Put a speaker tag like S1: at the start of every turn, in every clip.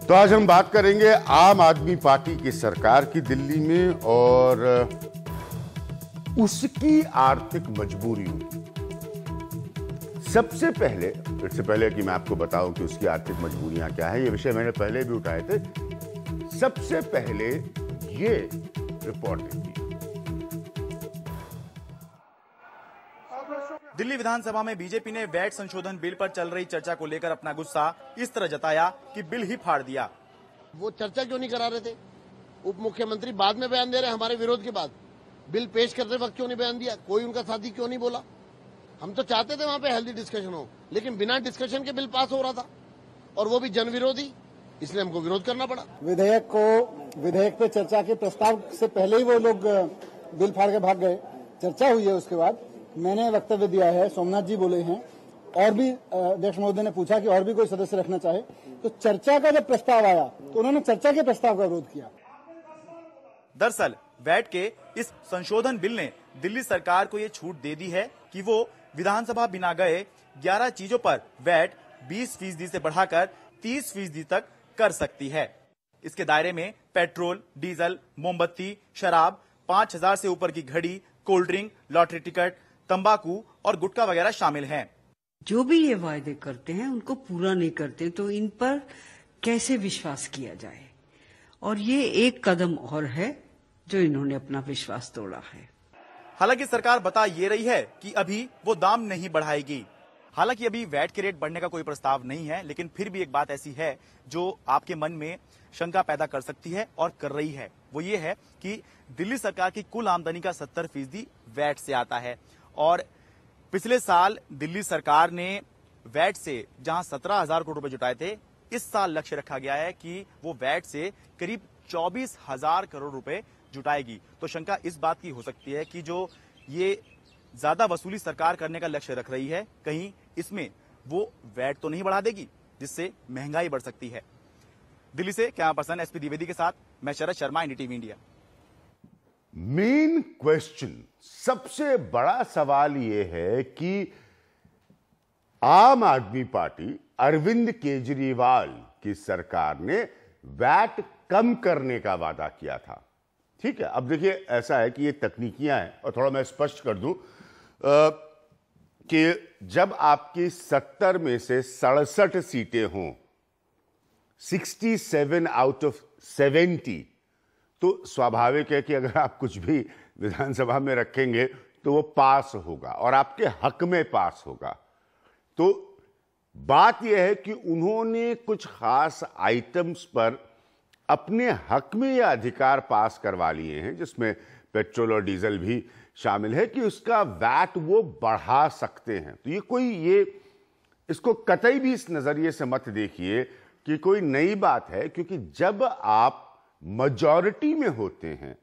S1: तो आज हम बात करेंगे आम आदमी पार्टी की सरकार की दिल्ली में और उसकी आर्थिक मजबूरियों। सबसे पहले, इससे पहले कि मैं आपको बताऊं कि उसकी आर्थिक मजबूरियां क्या है, ये विषय मैंने पहले भी उठाए थे। सबसे पहले ये रिपोर्ट देखिए।
S2: दिल्ली विधानसभा में बीजेपी ने वैट संशोधन बिल पर चल रही चर्चा को लेकर अपना गुस्सा इस तरह जताया कि बिल ही फाड़ दिया।
S3: वो चर्चा क्यों नहीं करा रहे थे? उप मुख्यमंत्री बाद में बयान दे रहे हैं हमारे विरोध के बाद। बिल पेश करते वक्त क्यों नहीं बयान दिया? कोई उनका साथी क्यों नहीं बोला? हम तो चाहते थे वहां पे हेल्दी डिस्कशन हो, लेकिन बिना डिस्कशन के बिल पास हो रहा था और वो भी जन विरोधी, इसलिए हमको विरोध करना पड़ा।
S4: विधेयक पे चर्चा के प्रस्ताव से पहले ही वो लोग बिल फाड़ के भाग गए। चर्चा हुई है, उसके बाद मैंने वक्तव्य दिया है, सोमनाथ जी बोले हैं, और भी अध्यक्ष महोदय ने पूछा कि और भी कोई सदस्य रखना चाहे, तो चर्चा का जब प्रस्ताव आया तो उन्होंने चर्चा के प्रस्ताव का विरोध किया।
S2: दरअसल वैट के इस संशोधन बिल ने दिल्ली सरकार को ये छूट दे दी है कि वो विधानसभा बिना गए 11 चीजों पर वैट 20% से बढ़ाकर 30% तक कर सकती है। इसके दायरे में पेट्रोल, डीजल, मोमबत्ती, शराब, 5000 से ऊपर की घड़ी, कोल्ड ड्रिंक, लॉटरी टिकट, तंबाकू और गुटखा वगैरह शामिल हैं।
S5: जो भी ये वायदे करते हैं उनको पूरा नहीं करते, तो इन पर कैसे विश्वास किया जाए? और ये एक कदम और है जो इन्होंने अपना विश्वास तोड़ा है।
S2: हालांकि सरकार बता ये रही है कि अभी वो दाम नहीं बढ़ाएगी। हालांकि अभी वैट के रेट बढ़ने का कोई प्रस्ताव नहीं है, लेकिन फिर भी एक बात ऐसी है जो आपके मन में शंका पैदा कर सकती है और कर रही है। वो ये है कि दिल्ली सरकार की कुल आमदनी का 70% वैट से आता है और पिछले साल दिल्ली सरकार ने वैट से जहां 17,000 करोड़ रुपए जुटाए थे, इस साल लक्ष्य रखा गया है कि वो वैट से करीब 24,000 करोड़ रुपए जुटाएगी। तो शंका इस बात की हो सकती है कि जो ये ज्यादा वसूली सरकार करने का लक्ष्य रख रही है, कहीं इसमें वो वैट तो नहीं बढ़ा देगी जिससे महंगाई बढ़ सकती है। दिल्ली से कैमरा पर्सन एसपी द्विवेदी के साथ मैं Sharad Sharma, NDTV India.
S1: Main question, सबसे बड़ा सवाल यह है कि आम आदमी पार्टी, अरविंद केजरीवाल की सरकार ने वैट कम करने का वादा किया था। ठीक है, अब देखिए ऐसा है कि ये तकनीकियां हैं और थोड़ा मैं स्पष्ट कर दूं कि जब आपकी 70 में से 67 सीटें हों, 67 आउट ऑफ 70, तो स्वाभाविक है कि अगर आप कुछ भी विधानसभा में रखेंगे तो वो पास होगा और आपके हक में पास होगा। तो बात यह है कि उन्होंने कुछ खास आइटम्स पर अपने हक में यह अधिकार पास करवा लिए हैं, जिसमें पेट्रोल और डीजल भी शामिल है, कि उसका वैट वो बढ़ा सकते हैं। तो ये इसको कतई भी इस नजरिए से मत देखिए कि कोई नई बात है, क्योंकि जब आप मेजॉरिटी में होते हैं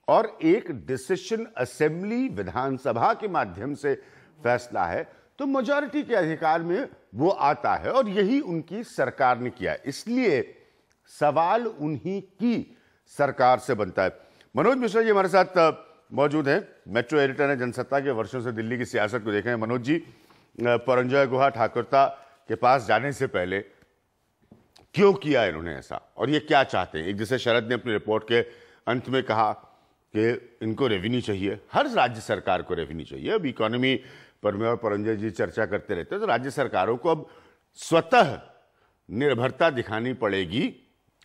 S1: और एक डिसीजन असेंबली विधानसभा के माध्यम से फैसला है, तो मेजॉरिटी के अधिकार में वो आता है और यही उनकी सरकार ने किया। इसलिए सवाल उन्हीं की सरकार से बनता है। मनोज मिश्रा जी हमारे साथ मौजूद हैं, मेट्रो एडिटर हैं, जनसत्ता के वर्षों से दिल्ली की सियासत को देखे हैं। मनोज जी, परंजॉय गुहा ठाकुरता के पास जाने से पहले क्यों किया इन्होंने ऐसा और ये क्या चाहते हैं? एक जैसे शरद ने अपनी रिपोर्ट के अंत में कहा कि इनको रेवेन्यू चाहिए, हर राज्य सरकार को रेवेन्यू चाहिए। अब इकोनॉमी पर मैं और परंजय जी चर्चा करते रहते हैं, तो राज्य सरकारों को अब स्वतः निर्भरता दिखानी पड़ेगी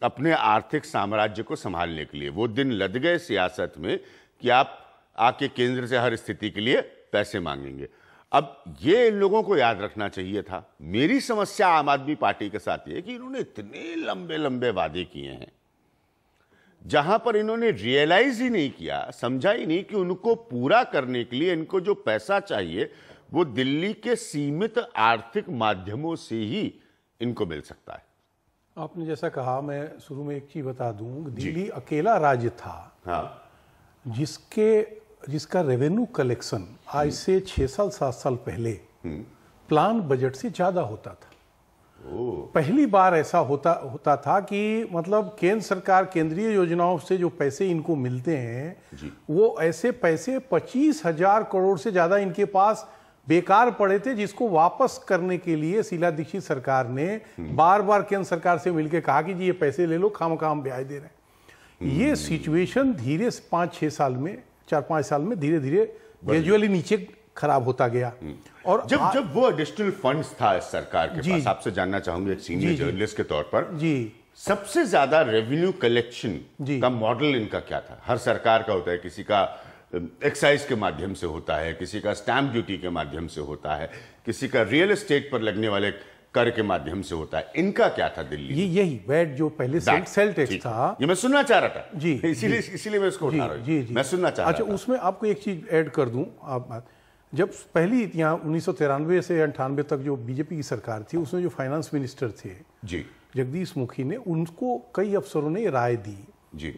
S1: अपने आर्थिक साम्राज्य को संभालने के लिए। वो दिन लद गए सियासत में कि आप आके केंद्र से हर स्थिति के लिए पैसे मांगेंगे। अब ये इन लोगों को याद रखना चाहिए था। मेरी समस्या आम आदमी पार्टी के साथ ये है कि इन्होंने इतने लंबे लंबे वादे किए हैं जहां पर इन्होंने रियलाइज ही नहीं किया, समझा ही नहीं कि उनको पूरा करने के लिए इनको जो पैसा चाहिए वो दिल्ली के सीमित आर्थिक माध्यमों से ही इनको मिल सकता है।
S6: आपने जैसा कहा, मैं शुरू में एक चीज बता दूं, दिल्ली अकेला राज्य था जिसका रेवेन्यू कलेक्शन आज से 6 साल 7 साल पहले प्लान बजट से ज्यादा होता था। पहली बार ऐसा होता था कि मतलब केंद्र सरकार केंद्रीय योजनाओं से जो पैसे इनको मिलते हैं वो ऐसे पैसे 25,000 करोड़ से ज्यादा इनके पास बेकार पड़े थे, जिसको वापस करने के लिए शीला दीक्षित सरकार ने बार बार केंद्र सरकार से मिलकर कहा कि जी ये पैसे ले लो, खामखा हम ब्याज दे रहे हैं। ये सिचुएशन धीरे 5-6 साल में, 4-5 साल में धीरे धीरे ग्रेजुअली नीचे खराब होता गया। और
S1: जब वो एडिशनल फंड्स था इस सरकार के पास, आपसे जानना चाहूंगा एक सीनियर जर्नलिस्ट के तौर पर,
S6: जी
S1: सबसे ज्यादा रेवेन्यू कलेक्शन का मॉडल इनका क्या था? हर सरकार का होता है, किसी का एक्साइज के माध्यम से होता है, किसी का स्टैंप ड्यूटी के माध्यम से होता है, किसी का रियल एस्टेट पर लगने वाले कर के माध्यम से होता है। इनका क्या था दिल्ली?
S6: यही वैट जो पहले सेल टैक्स था,
S1: ये मैं सुनना चाह रहा था
S6: जी,
S1: इसीलिए मैं इसको उठा रहा हूं, मैं सुनना चाह रहा था।
S6: अच्छा, उसमें आपको एक चीज ऐड कर दूं। आप जब पहली यहाँ 1993 से 98 तक जो बीजेपी की सरकार थी, उसमें जो फाइनेंस मिनिस्टर थे
S1: जी
S6: जगदीश मुखी ने, उनको कई अफसरों ने राय दी
S1: जी,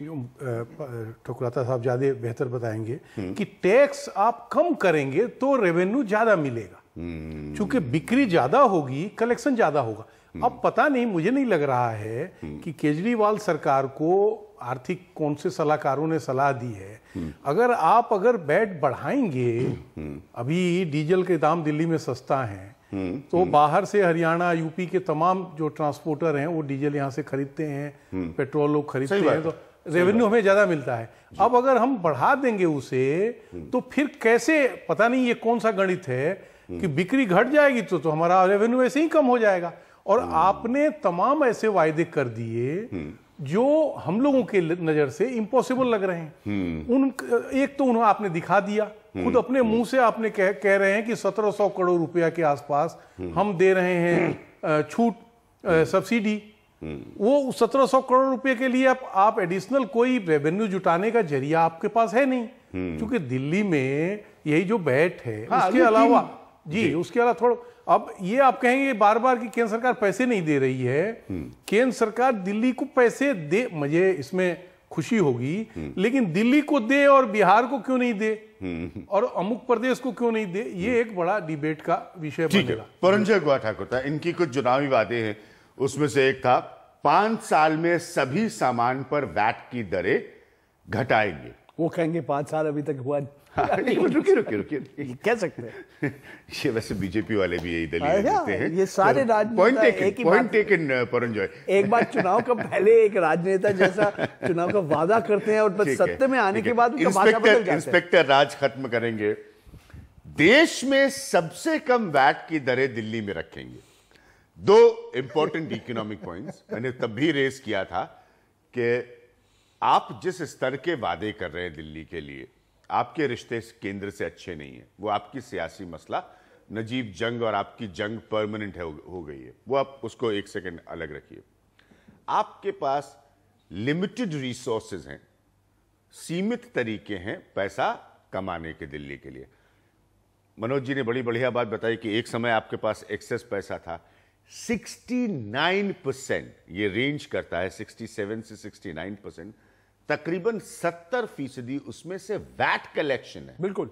S6: ठकुराता साहब ज्यादा बेहतर बताएंगे कि टैक्स आप कम करेंगे तो रेवेन्यू ज्यादा मिलेगा, क्योंकि बिक्री ज्यादा होगी, कलेक्शन ज्यादा होगा। अब पता नहीं, मुझे नहीं लग रहा है कि केजरीवाल सरकार को आर्थिक कौन से सलाहकारों ने सलाह दी है, अगर वैट बढ़ाएंगे, अभी डीजल के दाम दिल्ली में सस्ता है, तो बाहर से हरियाणा यूपी के तमाम जो ट्रांसपोर्टर हैं वो डीजल यहाँ से खरीदते हैं, पेट्रोल लोग खरीदते हैं, तो रेवेन्यू हमें ज्यादा मिलता है। अब अगर हम बढ़ा देंगे उसे, तो फिर कैसे, पता नहीं ये कौन सा गणित है कि बिक्री घट जाएगी तो हमारा रेवेन्यू ऐसे ही कम हो जाएगा। और आपने तमाम ऐसे वायदे कर दिए जो हम लोगों के नजर से इम्पॉसिबल लग रहे हैं। एक तो उन्होंने आपने दिखा दिया, खुद अपने मुंह से आपने कह रहे हैं कि 1700 करोड़ रुपया के आसपास हम दे रहे हैं छूट, सब्सिडी। वो 1700 करोड़ रुपए के लिए आप एडिशनल कोई रेवेन्यू जुटाने का जरिया आपके पास है नहीं, क्योंकि दिल्ली में यही जो वैट है, उसके अलावा जी उसके अलावा थोड़ा, अब ये आप कहेंगे बार बार कि केंद्र सरकार पैसे नहीं दे रही है। केंद्र सरकार दिल्ली को पैसे दे, मुझे इसमें खुशी होगी, लेकिन दिल्ली को दे और बिहार को क्यों नहीं दे, और अमुक प्रदेश को क्यों नहीं दे, ये एक बड़ा डिबेट का विषय बनेगा।
S1: परंजय गुहा ठाकुर था, इनकी कुछ चुनावी वादे हैं, उसमें से एक था 5 साल में सभी सामान पर वैट की दरें घटाएंगे।
S7: वो कहेंगे 5 साल अभी तक हुआ।
S1: रुकिए
S7: कह सकते हैं
S1: ये वैसे बीजेपी वाले भी यही दलील देते हैं।
S7: ये सारे राजनेता
S1: पॉइंट टेकन परंजय।
S7: एक बार चुनाव का पहले एक राजनेता जैसा चुनाव का वादा करते हैं और सत्य में आने के बाद
S1: इंस्पेक्टर राज खत्म करेंगे। देश में सबसे कम वैट की दरें दिल्ली में रखेंगे। 2 इंपॉर्टेंट इकोनॉमिक पॉइंट्स मैंने तब भी रेस किया था कि आप जिस स्तर के वादे कर रहे हैं दिल्ली के लिए, आपके रिश्ते केंद्र से अच्छे नहीं है, वो आपकी सियासी मसला, नजीब जंग और आपकी जंग परमानेंट हो गई है, वो आप उसको एक सेकंड अलग रखिए। आपके पास लिमिटेड रिसोर्सेज हैं, सीमित तरीके हैं पैसा कमाने के दिल्ली के लिए। मनोज जी ने बड़ी बढ़िया बात बताई कि एक समय आपके पास एक्सेस पैसा था। 69%, ये रेंज करता है 67 से 69%, तकरीबन 70% उसमें से वैट कलेक्शन है।
S7: बिल्कुल,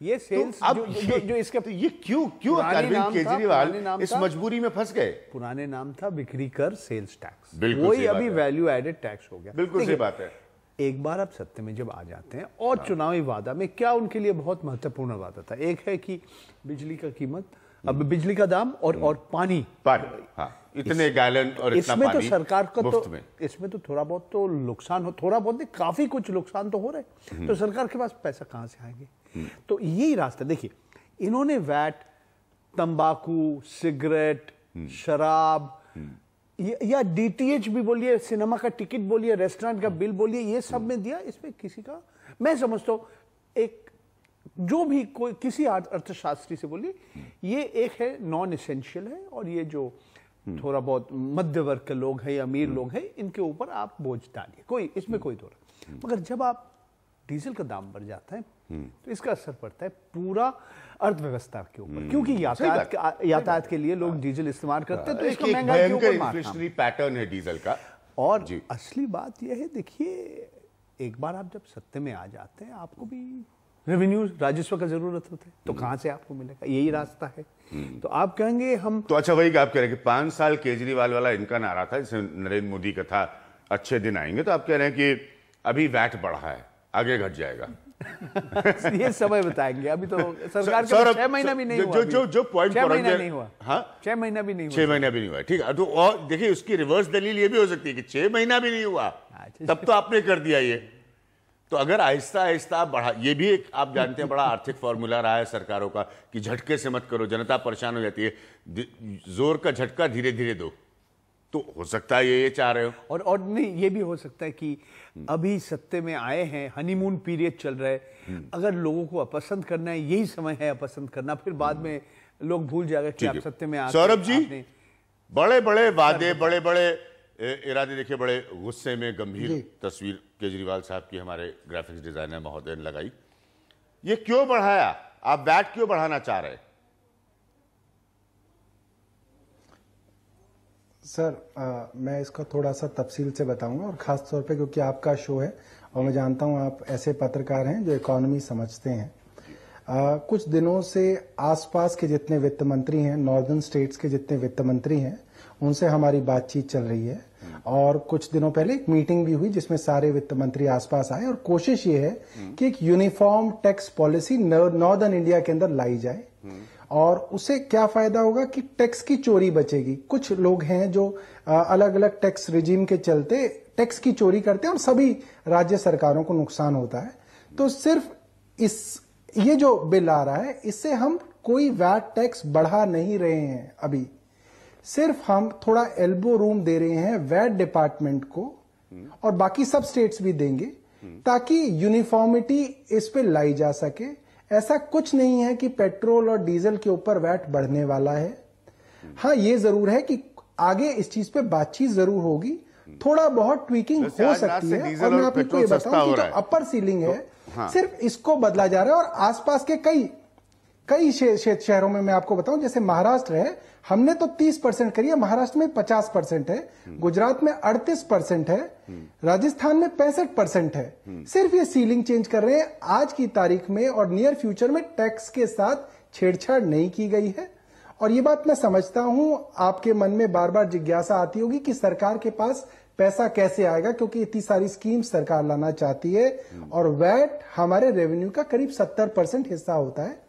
S7: ये सेल्स
S1: तो अब जो इसका तो ये क्यों अरविंद केजरीवाल इस मजबूरी में फंस गए?
S7: पुराने नाम था बिक्री कर सेल्स टैक्स,
S1: बिल्कुल
S7: वही अभी वैल्यू एडेड टैक्स हो गया।
S1: बिल्कुल सही बात है।
S7: एक बार आप सत्य में जब आ जाते हैं, और चुनावी वादा में क्या उनके लिए बहुत महत्वपूर्ण वादा था, एक है कि बिजली का कीमत, अब बिजली का दाम और पानी,
S1: इतने गैलन और इतना
S7: इसमें
S1: पानी
S7: तो सरकार का
S1: मुफ्त में।
S7: इसमें तो थोड़ा बहुत तो नुकसान हो, थोड़ा बहुत नहीं काफी कुछ नुकसान तो हो रहे, तो सरकार के पास पैसा कहां से आएंगे? तो यही रास्ता देखिए, इन्होंने वैट, तंबाकू, सिगरेट, शराब या डीटीएच भी बोलिए, सिनेमा का टिकट बोलिए, रेस्टोरेंट का बिल बोलिए, ये सब में दिया। इसमें किसी का, मैं समझता हूं, एक जो भी कोई किसी अर्थशास्त्री से बोलिए, ये एक है नॉन एसेंशियल है, और ये जो थोड़ा बहुत मध्य वर्ग के लोग हैं या अमीर लोग हैं, इनके ऊपर आप बोझ डालिए, कोई इसमें कोई दो नहीं। मगर जब आप डीजल का दाम बढ़ जाता है तो इसका असर पड़ता है पूरा अर्थव्यवस्था के ऊपर, क्योंकि यातायात के लिए लोग डीजल इस्तेमाल करते हैं, तो इसका महंगाई के ऊपर
S1: इन्फ्लेशनरी पैटर्न है डीजल का।
S7: और असली बात यह है, देखिए, एक बार आप जब सत्ते में आ जाते हैं, आपको भी रेवेन्यू, राजस्व का जरूरत होता है, तो कहां से आपको मिलेगा? यही रास्ता है। तो आप कहेंगे हम
S1: तो अच्छा, वही आप कह रहे हैं कि 5 साल केजरीवाल वाला इनका नारा था, जिसे नरेंद्र मोदी का था अच्छे दिन आएंगे, तो आप कह रहे हैं कि अभी वैट बढ़ा है, आगे घट जाएगा।
S7: ये समय बताएंगे। अभी तो सरकार के
S1: सौरभ,
S7: 6 महीना भी नहीं हुआ।
S1: जो पॉइंट
S7: 6 महीना नहीं हुआ।
S1: हाँ,
S7: 6 महीना भी नहीं हुआ।
S1: 6 महीना भी नहीं हुआ, ठीक है। तो और देखिए, उसकी रिवर्स दलील ये भी हो सकती है कि 6 महीना भी नहीं हुआ, तब तो आपने कर दिया ये। तो अगर आहिस्ता आहिस्ता बढ़ा, ये भी एक आप जानते हैं बड़ा आर्थिक फॉर्मूला रहा है सरकारों का कि झटके से मत करो, जनता परेशान हो जाती है, जोर का झटका धीरे धीरे दो। तो हो सकता है ये चाह रहे हो।
S7: और नहीं, ये भी हो सकता है कि अभी सत्ते में आए हैं, हनीमून पीरियड चल रहा है, अगर लोगों को अपसंद करना है, यही समय है अपसंद करना, फिर बाद में लोग भूल जाएगा कि आप सत्ते में आते।
S1: सौरभ जी, बड़े बड़े वादे, बड़े बड़े इरादे, देखिए बड़े गुस्से में गंभीर तस्वीर केजरीवाल साहब की हमारे ग्राफिक्स डिजाइनर महोदय ने लगाई। ये क्यों बढ़ाया? आप वैट क्यों बढ़ाना चाह रहे हैं?
S8: सर, मैं इसका थोड़ा सा तफसील से बताऊंगा, और खास तौर पे क्योंकि आपका शो है और मैं जानता हूं आप ऐसे पत्रकार हैं जो इकोनॉमी समझते हैं। कुछ दिनों से आसपास के जितने वित्त मंत्री हैं, नॉर्दर्न स्टेट्स के जितने वित्त मंत्री हैं, उनसे हमारी बातचीत चल रही है। और कुछ दिनों पहले एक मीटिंग भी हुई जिसमें सारे वित्त मंत्री आसपास आए, और कोशिश ये है कि एक uniform tax policy northern India के अंदर लाई जाए। और उससे क्या फायदा होगा कि टैक्स की चोरी बचेगी। कुछ लोग हैं जो अलग अलग टैक्स रिजीम के चलते टैक्स की चोरी करते हैं और सभी राज्य सरकारों को नुकसान होता है। तो सिर्फ ये जो बिल आ रहा है, इससे हम कोई वैट टैक्स बढ़ा नहीं रहे हैं। अभी सिर्फ हम थोड़ा एल्बो रूम दे रहे हैं वैट डिपार्टमेंट को, और बाकी सब स्टेट्स भी देंगे, ताकि यूनिफॉर्मिटी इस पे लाई जा सके। ऐसा कुछ नहीं है कि पेट्रोल और डीजल के ऊपर वैट बढ़ने वाला है। हाँ, ये जरूर है कि आगे इस चीज पे बातचीत जरूर होगी, थोड़ा बहुत ट्वीकिंग हो सकती है। और मैं आपको ये बताऊं कि जो अपर सीलिंग है, सिर्फ इसको बदला जा रहा है। और आसपास के कई शहरों में मैं आपको बताऊं, जैसे महाराष्ट्र है, हमने तो 30% करी है, महाराष्ट्र में 50% है, गुजरात में 38% है, राजस्थान में 65% है। सिर्फ ये सीलिंग चेंज कर रहे हैं। आज की तारीख में और नियर फ्यूचर में टैक्स के साथ छेड़छाड़ नहीं की गई है। और ये बात मैं समझता हूं, आपके मन में बार बार जिज्ञासा आती होगी कि सरकार के पास पैसा कैसे आएगा, क्योंकि इतनी सारी स्कीम सरकार लाना चाहती है, और वैट हमारे रेवेन्यू का करीब 70% हिस्सा होता है।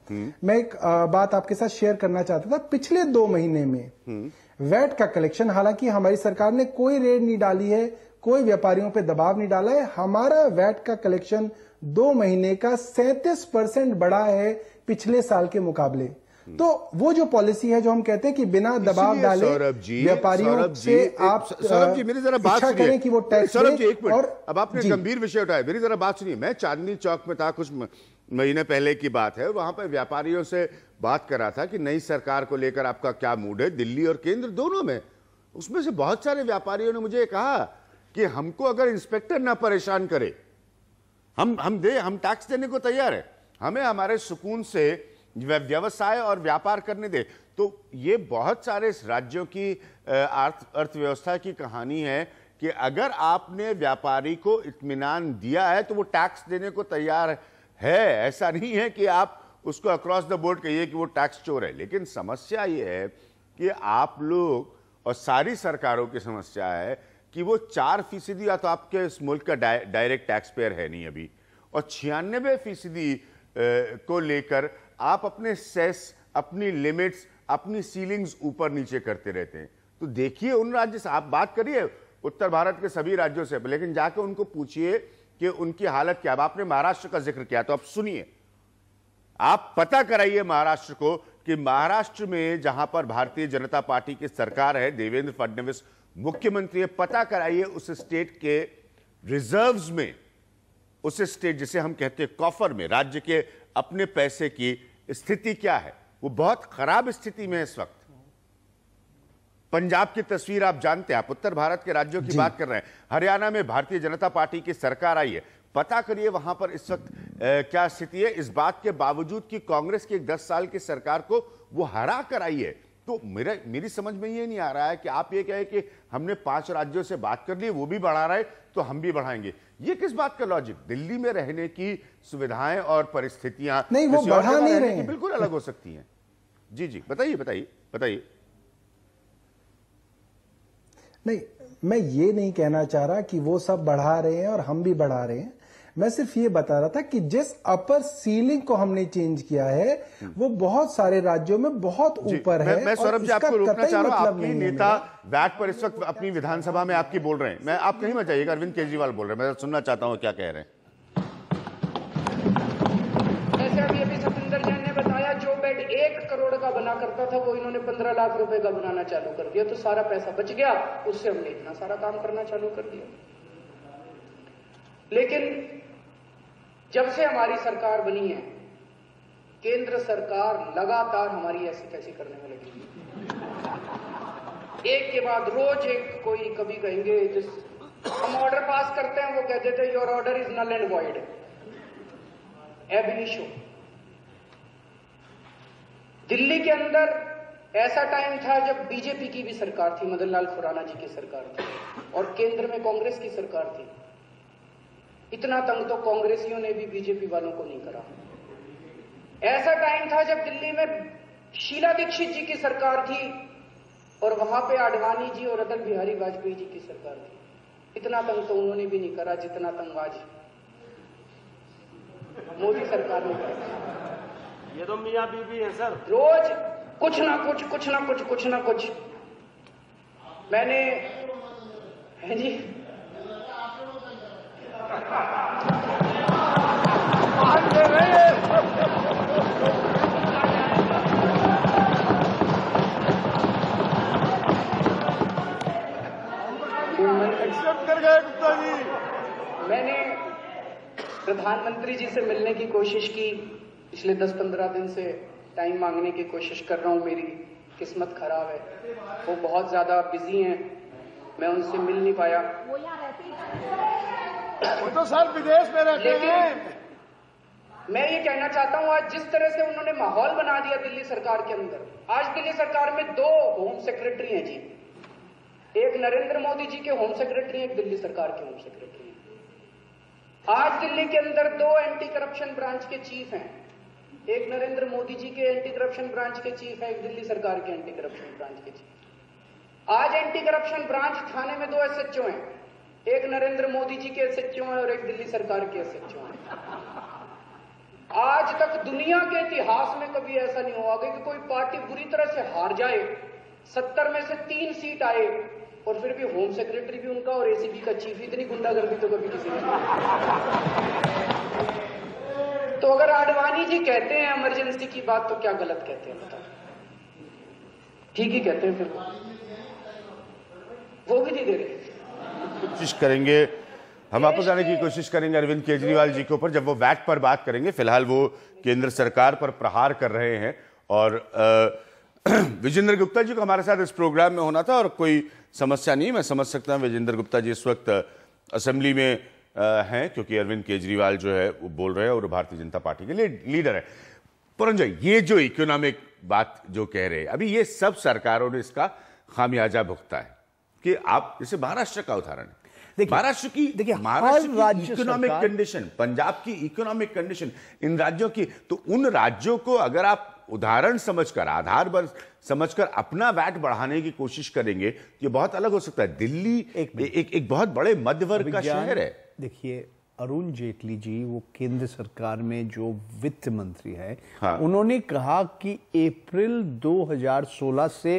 S8: मैं एक बात आपके साथ शेयर करना चाहता था। पिछले 2 महीने में वैट का कलेक्शन, हालांकि हमारी सरकार ने कोई रेड नहीं डाली है, कोई व्यापारियों पे दबाव नहीं डाला है, हमारा वैट का कलेक्शन 2 महीने का 37% बढ़ा है पिछले साल के मुकाबले। तो वो जो पॉलिसी है जो हम कहते हैं कि बिना दबाव डाले व्यापारियों से आप
S1: सौरभ जी, मेरी जरा बात
S8: इच्छा करें कि वो टैक्स
S1: सौरभ जी, एक मिनट,
S8: और
S1: अब आपने गंभीर विषय उठाया, मेरी जरा बात सुनिए। मैं चांदनी चौक में था, कुछ महीने पहले की बात है, वहां पर व्यापारियों से बात कर रहा था कि नई सरकार को लेकर आपका क्या मूड है, दिल्ली और केंद्र दोनों में। उसमें से बहुत सारे व्यापारियों ने मुझे कहा कि हमको अगर इंस्पेक्टर ना परेशान करे, हम टैक्स देने को तैयार है, हमें हमारे सुकून से व्यवसाय और व्यापार करने दे। तो ये बहुत सारे राज्यों की अर्थव्यवस्था की कहानी है कि अगर आपने व्यापारी को इत्मीनान दिया है तो वो टैक्स देने को तैयार है। ऐसा नहीं है कि आप उसको अक्रॉस द बोर्ड कहिए कि वो टैक्स चोर है। लेकिन समस्या ये है कि आप लोग और सारी सरकारों की समस्या है कि वो 4% या तो आपके इस मुल्क का डायरेक्ट टैक्स पेयर है नहीं अभी, और 96% को लेकर आप अपने सेस, अपनी लिमिट्स, अपनी सीलिंग्स ऊपर नीचे करते रहते हैं। तो देखिए उन राज्य से आप बात करिए, उत्तर भारत के सभी राज्यों से, लेकिन जाकर उनको पूछिए कि उनकी हालत क्या है। अब आपने महाराष्ट्र का जिक्र किया, तो आप सुनिए, आप पता कराइए महाराष्ट्र को कि महाराष्ट्र में जहां पर भारतीय जनता पार्टी की सरकार है, देवेंद्र फडणवीस मुख्यमंत्री है, पता कराइए उस स्टेट के रिजर्व्स में, उस स्टेट जिसे हम कहते हैं कॉफर में, राज्य के अपने पैसे की स्थिति क्या है। वो बहुत खराब स्थिति में है इस वक्त। पंजाब की तस्वीर आप जानते हैं, आप उत्तर भारत के राज्यों की बात कर रहे हैं। हरियाणा में भारतीय जनता पार्टी की सरकार आई है, पता करिए वहां पर इस वक्त क्या स्थिति है। इस बात के बावजूद कि कांग्रेस की 10 साल की सरकार को वो हरा कर आई है। तो मेरी समझ में ये नहीं आ रहा है कि आप ये कहें कि हमने 5 राज्यों से बात कर ली, वो भी बढ़ा रहे तो हम भी बढ़ाएंगे। ये किस बात का लॉजिक? दिल्ली में रहने की सुविधाएं और परिस्थितियां
S8: नहीं, वो बढ़ा नहीं रहे हैं,
S1: बिल्कुल अलग हो सकती हैं। जी बताइए।
S8: नहीं, मैं ये नहीं कहना चाह रहा कि वो सब बढ़ा रहे हैं और हम भी बढ़ा रहे हैं। मैं सिर्फ ये बता रहा था कि जिस अपर सीलिंग को हमने चेंज किया है वो बहुत सारे राज्यों में बहुत ऊपर है।
S1: मैं सौरभ जी आपको रोकना चाह रहा हूं, आपकी नेता वैट पर इस वक्त अपनी विधानसभा में आपकी बोल रहे हैं। मैं आप कहीं मत जाइएगा, अरविंद केजरीवाल बोल रहे हैं, मैं सुनना चाहता हूं क्या कह रहे हैं।
S9: अभी सतिंदर जैन ने बताया जो बेड 1 करोड़ का बना करता था वो इन्होंने 15 लाख रुपए का बनाना चालू कर दिया, तो सारा पैसा बच गया, उससे हमने इतना सारा काम करना चालू कर दिया। लेकिन जब से हमारी सरकार बनी है, केंद्र सरकार लगातार हमारी ऐसी तैसी करने में लगी है। एक के बाद रोज एक कोई, कभी कहेंगे जिस हम ऑर्डर पास करते हैं वो कहते थे your order is null and void, ab initio. Delhi के अंदर ऐसा टाइम था जब बीजेपी की भी सरकार थी, मदन लाल खुराना जी की सरकार थी, और केंद्र में कांग्रेस की सरकार थी। इतना तंग तो कांग्रेसियों ने भी बीजेपी वालों को नहीं करा। ऐसा टाइम था जब दिल्ली में शीला दीक्षित जी की सरकार थी और वहां पे आडवाणी जी और अटल बिहारी वाजपेयी जी की सरकार थी। इतना तंग तो उन्होंने भी नहीं करा जितना तंग आज मोदी सरकार ने करा।
S10: ये तो मियां बीबी है सर,
S9: रोज कुछ ना कुछ। मैंने है जी
S10: एक्सेप्ट कर गए गुप्ता जी।
S9: मैंने प्रधानमंत्री जी से मिलने की कोशिश की, पिछले 10-15 दिन से टाइम मांगने की कोशिश कर रहा हूं। मेरी किस्मत खराब है, वो बहुत ज्यादा बिजी हैं, मैं उनसे मिल नहीं पाया।
S10: वो तो सर विदेश में रहते हैं।
S9: मैं ये कहना चाहता हूं, आज जिस तरह से उन्होंने माहौल बना दिया दिल्ली सरकार के अंदर, आज दिल्ली सरकार में 2 होम सेक्रेटरी हैं जी, एक नरेंद्र मोदी जी के होम सेक्रेटरी, एक दिल्ली सरकार के होम सेक्रेटरी हैं। आज दिल्ली के अंदर 2 एंटी करप्शन ब्रांच के चीफ हैं, एक नरेंद्र मोदी जी के एंटी करप्शन ब्रांच के चीफ है, एक दिल्ली सरकार के एंटी करप्शन ब्रांच के चीफ। आज एंटी करप्शन ब्रांच थाने में 2 एसएचओ हैं, एक नरेंद्र मोदी जी के एसएचओ हैं और एक दिल्ली सरकार के एसएचओ हैं। आज तक दुनिया के इतिहास में कभी ऐसा नहीं हुआ कि कोई पार्टी बुरी तरह से हार जाए, 70 में से 3 सीट आए और फिर भी होम सेक्रेटरी भी उनका और एसीबी का चीफ। इतनी गुंडागर्दी तो कभी किसी ने। तो अगर आडवाणी जी कहते हैं इमरजेंसी की बात, तो क्या गलत कहते हैं बताओ? ठीक ही कहते हैं, फिर वो भी नहीं दे रहे।
S1: कोशिश करेंगे हम वापस आने की कोशिश करेंगे अरविंद केजरीवाल जी के ऊपर जब वो वैट पर बात करेंगे। फिलहाल वो केंद्र सरकार पर प्रहार कर रहे हैं और विजेंद्र गुप्ता जी को हमारे साथ इस प्रोग्राम में होना था और कोई समस्या नहीं, मैं समझ सकता हूं विजेंद्र गुप्ता जी इस वक्त असेंबली में हैं क्योंकि अरविंद केजरीवाल जो है वो बोल रहे हैं और भारतीय जनता पार्टी के लिए लीडर है। पुरंजय, ये जो इकोनॉमिक बात जो कह रहे हैं, अभी ये सब सरकारों ने इसका खामियाजा भुगता है कि आप जैसे महाराष्ट्र का उदाहरण है, महाराष्ट्र की इकोनॉमिक कंडीशन, पंजाब की इकोनॉमिक कंडीशन, इन राज्यों की, तो उन राज्यों को अगर आप उदाहरण समझकर, आधार समझकर अपना वैट बढ़ाने की कोशिश करेंगे तो ये बहुत अलग हो सकता है। दिल्ली एक बहुत बड़े मध्य वर्ग का शहर है।
S7: देखिए, अरुण जेटली जी वो केंद्र सरकार में जो वित्त मंत्री है,
S1: हाँ।
S7: उन्होंने कहा कि अप्रैल 2016 से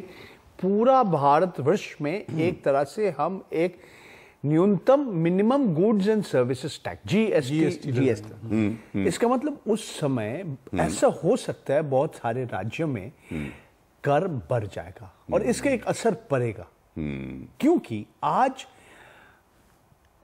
S7: पूरा भारतवर्ष में एक तरह से हम एक न्यूनतम minimum goods and services tax GST, इसका मतलब उस समय ऐसा हो सकता है बहुत सारे राज्यों में कर बढ़ जाएगा और इसका एक असर पड़ेगा, क्योंकि आज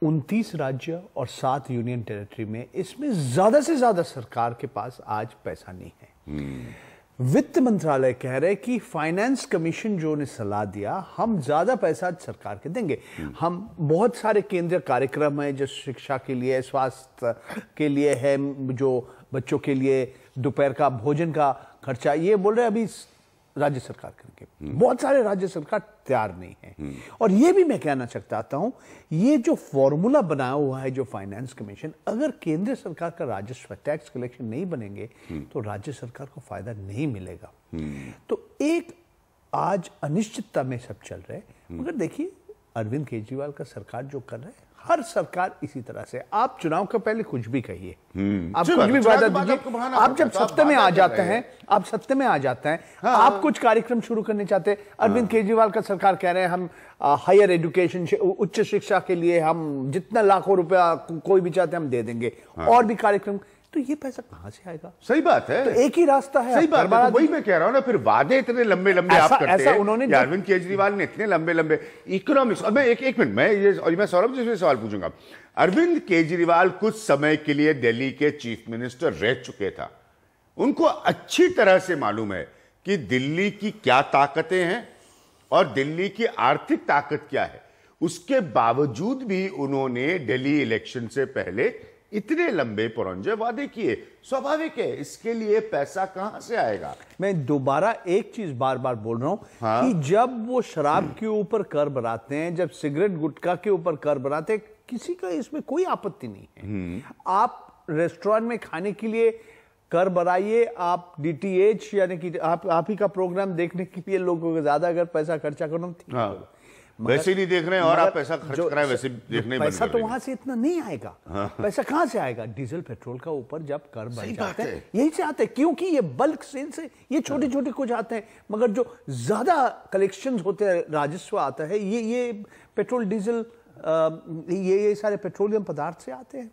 S7: 29 राज्य और 7 यूनियन टेरिटरी में इसमें ज्यादा से ज्यादा सरकार के पास आज पैसा नहीं है। वित्त मंत्रालय कह रहे कि फाइनेंस कमीशन जो ने सलाह दिया, हम ज्यादा पैसा सरकार के देंगे। हम बहुत सारे केंद्रीय कार्यक्रम है जो शिक्षा के लिए, स्वास्थ्य के लिए है, जो बच्चों के लिए दोपहर का भोजन का खर्चा, ये बोल रहे अभी राज्य सरकार करेंगे। बहुत सारे राज्य सरकार तैयार नहीं है। और ये भी मैं कहना चाहता हूं, ये जो फॉर्मूला बनाया हुआ है जो फाइनेंस कमीशन, अगर केंद्र सरकार का राजस्व टैक्स कलेक्शन नहीं बनेंगे तो राज्य सरकार को फायदा नहीं मिलेगा। तो एक आज अनिश्चितता में सब चल रहे, मगर देखिए अरविंद केजरीवाल का सरकार जो कर रहा है, हर सरकार इसी तरह से। आप चुनाव के पहले कुछ भी कहिए, आप कुछ भी वादा दीजिए, आप जब सत्ता में आ जाते हैं, आप सत्ता में आ जाते हैं, आप कुछ कार्यक्रम शुरू करने चाहते हैं। अरविंद केजरीवाल का सरकार कह रहे हैं हम हायर एजुकेशन, उच्च शिक्षा के लिए हम जितना लाखों रुपया कोई भी चाहते हैं हम दे देंगे, और भी कार्यक्रम। तो ये पैसा कहां से आएगा?
S1: सही बात है,
S7: तो एक ही रास्ता है।
S1: सही बात है, तो वही मैं कह रहा हूं ना। फिर वादे इतने लंबे लंबे आप करते हैं,
S7: उन्होंने
S1: अरविंद केजरीवाल ने इतने लंबे लंबे इकोनॉमिक्स। और मैं एक मिनट, मैं सौरभ जी से सवाल पूछूंगा। अरविंद केजरीवाल कुछ समय के लिए दिल्ली के चीफ मिनिस्टर रह चुके था, उनको अच्छी तरह से मालूम है कि दिल्ली की क्या ताकतें हैं और दिल्ली की आर्थिक ताकत क्या है। उसके बावजूद भी उन्होंने दिल्ली इलेक्शन से पहले इतने लंबे पुरंजे वादे किए। स्वाभाविक है, इसके लिए पैसा कहां से आएगा?
S7: मैं दोबारा एक चीज बार बार बोल रहा हूं कि जब वो शराब के ऊपर कर बनाते हैं, जब सिगरेट गुटखा के ऊपर कर बनाते हैं, किसी का इसमें कोई आपत्ति नहीं है। आप रेस्टोरेंट में खाने के लिए कर बनाइए, आप डीटीएच यानी कि आप ही का प्रोग्राम देखने के लिए लोगों को ज्यादा अगर पैसा खर्चा करो, ठीक है।
S1: वैसे नहीं देख रहे हैं और आप पैसा खर्च कर रहे हैं, वैसे देखने ही
S7: पैसा तो वहां से इतना नहीं आएगा। पैसा कहां से आएगा? डीजल पेट्रोल का ऊपर जब कर बन जाते हैं, यही से आते हैं, क्योंकि ये बल्क सेल से ये छोटे छोटे कुछ आते हैं, मगर जो ज्यादा कलेक्शन होते हैं, राजस्व आता है, ये पेट्रोल डीजल, ये सारे पेट्रोलियम पदार्थ से आते हैं।